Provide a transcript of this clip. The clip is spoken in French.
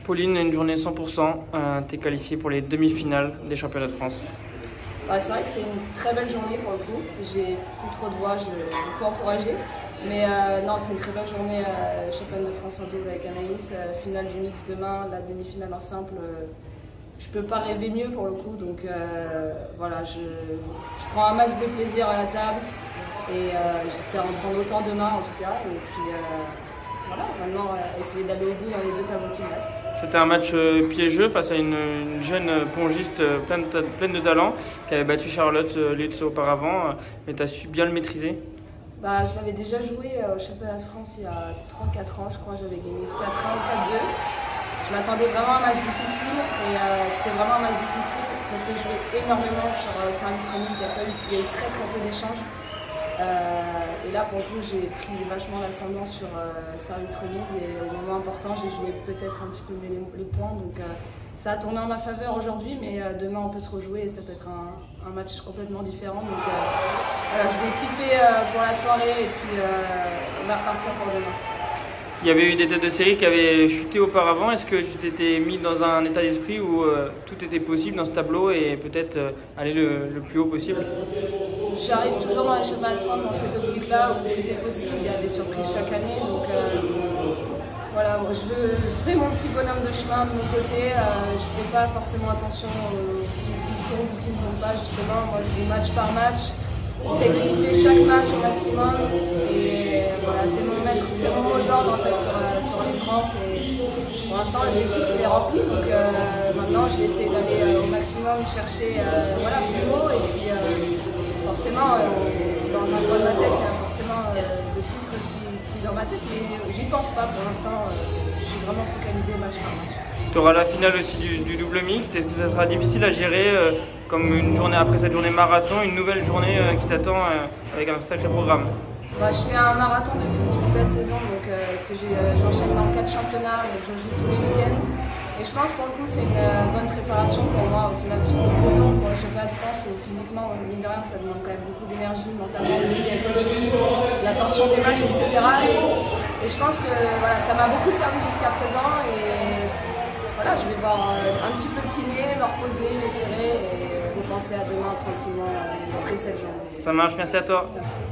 Pauline, une journée 100%, tu es qualifiée pour les demi-finales des championnats de France. C'est vrai que c'est une très belle journée pour le coup. J'ai plus trop de voix, je vais beaucoup encourager. Mais non, c'est une très belle journée. Championne de France en double avec Anaïs, finale du mix demain, la demi-finale en simple. Je peux pas rêver mieux pour le coup. Donc voilà, je prends un max de plaisir à la table et j'espère en prendre autant demain en tout cas. Et puis voilà, maintenant essayer d'aller au bout dans les deux tableaux qui me restent. C'était un match piégeux face à une jeune pongiste pleine de talent qui avait battu Charlotte Lutz auparavant, mais tu as su bien le maîtriser. Je l'avais déjà joué au championnat de France il y a 3-4 ans, je crois, j'avais gagné 4-1 ou 4-2. Je m'attendais vraiment à un match difficile et c'était vraiment un match difficile. Ça s'est joué énormément sur service remise, il y a eu très peu d'échanges. Et là pour le coup j'ai pris vachement l'ascendant sur service remise et au moment important j'ai joué peut-être un petit peu mieux les points, donc ça a tourné en ma faveur aujourd'hui, mais demain on peut se rejouer et ça peut être un match complètement différent, donc voilà, je vais kiffer pour la soirée et puis on va repartir pour demain. Il y avait eu des têtes de série qui avaient chuté auparavant. Est-ce que tu t'étais mis dans un état d'esprit où tout était possible dans ce tableau et peut-être aller le plus haut possible? J'arrive toujours dans les championnats de France dans cette optique-là où tout est possible, il y a des surprises chaque année. Donc voilà, moi, je fais mon petit bonhomme de chemin de mon côté. Je ne fais pas forcément attention aux filles qui tournent ou qui ne tournent pas, justement. Moi, je joue match par match. J'essaie de kiffer chaque match au maximum. Et voilà, c'est mon mot d'ordre en fait sur les France. Et pour l'instant, l'objectif il est rempli. Donc maintenant, je vais essayer d'aller au maximum chercher plus haut. Et puis forcément, dans un coin de ma tête, il y a forcément le titre qui est dans ma tête. Mais j'y pense pas pour l'instant. Je suis vraiment focalisée match par match. Tu auras la finale aussi du double mixte. Est-ce que ça sera difficile à gérer comme une journée après cette journée marathon, une nouvelle journée qui t'attend avec un sacré programme? Je fais un marathon depuis le début de la saison, donc parce que j'enchaîne dans 4 championnats, donc je joue tous les week-ends. Et je pense pour le coup c'est une bonne préparation pour moi au final toute cette saison pour les championnats de France où physiquement, mine de rien, ça demande quand même beaucoup d'énergie, mentalement aussi, la tension des matchs, etc. Et je pense que voilà, ça m'a beaucoup servi jusqu'à présent et voilà, je vais voir un petit peu le kiné, me reposer, m'étirer et repenser à demain tranquillement après cette journée. Ça marche, merci à toi. Merci.